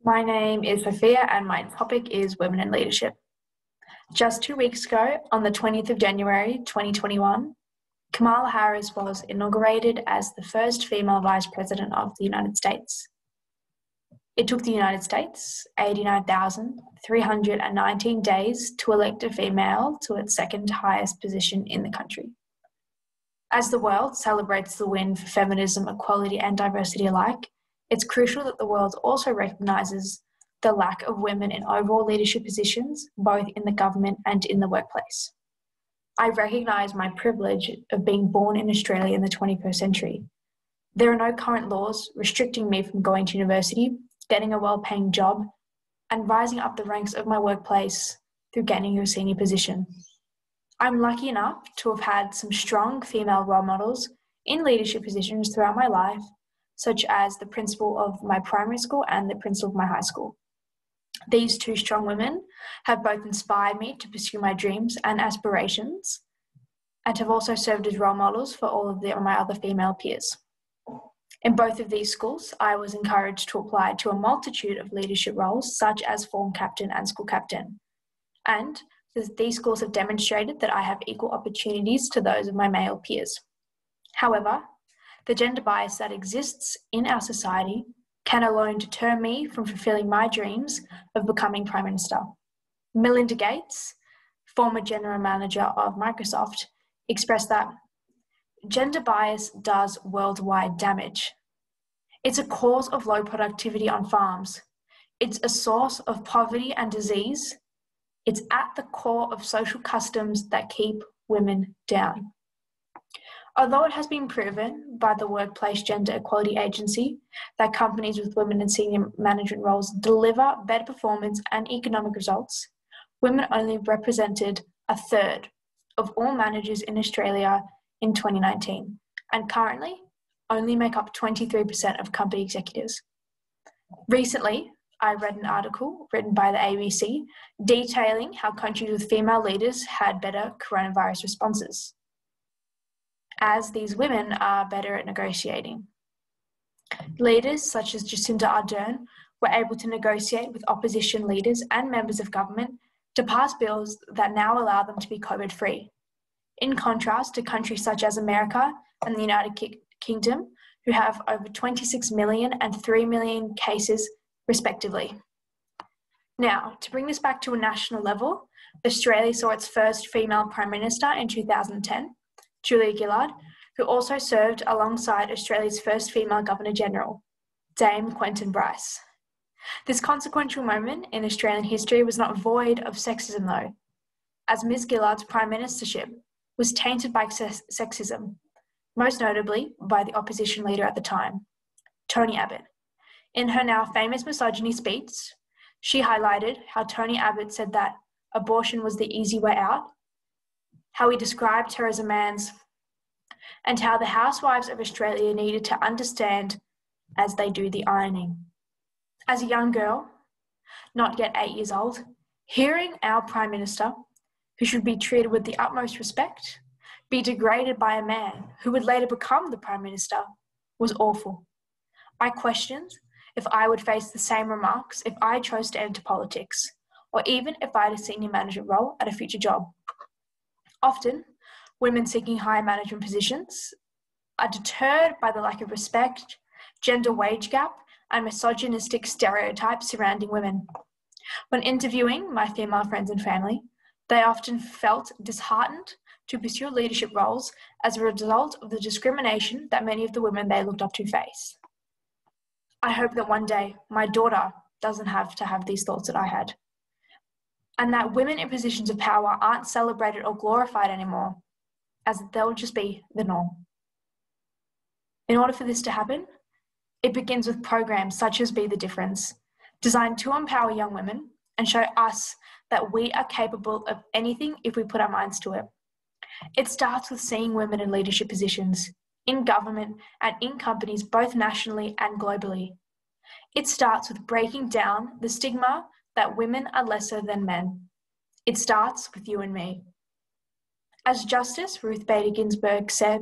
My name is Sophia and my topic is Women in Leadership. Just 2 weeks ago, on the 20th of January 2021, Kamala Harris was inaugurated as the first female Vice President of the United States. It took the United States 89,319 days to elect a female to its second highest position in the country. As the world celebrates the win for feminism, equality and diversity alike, it's crucial that the world also recognises the lack of women in overall leadership positions, both in the government and in the workplace. I recognise my privilege of being born in Australia in the 21st century. There are no current laws restricting me from going to university, getting a well-paying job, and rising up the ranks of my workplace through gaining a senior position. I'm lucky enough to have had some strong female role models in leadership positions throughout my life, such as the principal of my primary school and the principal of my high school. These two strong women have both inspired me to pursue my dreams and aspirations, and have also served as role models for all of my other female peers. In both of these schools, I was encouraged to apply to a multitude of leadership roles, such as form captain and school captain. And these schools have demonstrated that I have equal opportunities to those of my male peers. However, the gender bias that exists in our society can alone deter me from fulfilling my dreams of becoming Prime Minister. Melinda Gates, former General Manager of Microsoft, expressed that gender bias does worldwide damage. It's a cause of low productivity on farms. It's a source of poverty and disease. It's at the core of social customs that keep women down. Although it has been proven by the Workplace Gender Equality Agency that companies with women in senior management roles deliver better performance and economic results, women only represented a third of all managers in Australia in 2019, and currently only make up 23% of company executives. Recently, I read an article written by the ABC detailing how countries with female leaders had better coronavirus responses, as these women are better at negotiating. Leaders such as Jacinda Ardern were able to negotiate with opposition leaders and members of government to pass bills that now allow them to be COVID-free, in contrast to countries such as America and the United Kingdom, who have over 26 million and 3 million cases respectively. Now, to bring this back to a national level, Australia saw its first female Prime Minister in 2010, Julia Gillard, who also served alongside Australia's first female Governor-General, Dame Quentin Bryce. This consequential moment in Australian history was not void of sexism though, as Ms Gillard's prime ministership was tainted by sexism, most notably by the opposition leader at the time, Tony Abbott. In her now famous misogyny speech, she highlighted how Tony Abbott said that abortion was the easy way out, how he described her as a man's, and how the housewives of Australia needed to understand as they do the ironing. As a young girl, not yet 8 years old, hearing our Prime Minister, who should be treated with the utmost respect, be degraded by a man who would later become the Prime Minister was awful. I questioned if I would face the same remarks if I chose to enter politics, or even if I had a senior management role at a future job. Often, women seeking higher management positions are deterred by the lack of respect, gender wage gap, and misogynistic stereotypes surrounding women. When interviewing my female friends and family, they often felt disheartened to pursue leadership roles as a result of the discrimination that many of the women they looked up to face. I hope that one day my daughter doesn't have to have these thoughts that I had, and that women in positions of power aren't celebrated or glorified anymore, as they'll just be the norm. In order for this to happen, it begins with programs such as Be the Difference, designed to empower young women and show us that we are capable of anything if we put our minds to it. It starts with seeing women in leadership positions, in government and in companies both nationally and globally. It starts with breaking down the stigma that women are lesser than men. It starts with you and me. As Justice Ruth Bader Ginsburg said,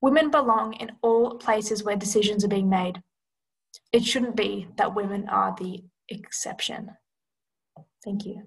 women belong in all places where decisions are being made. It shouldn't be that women are the exception. Thank you.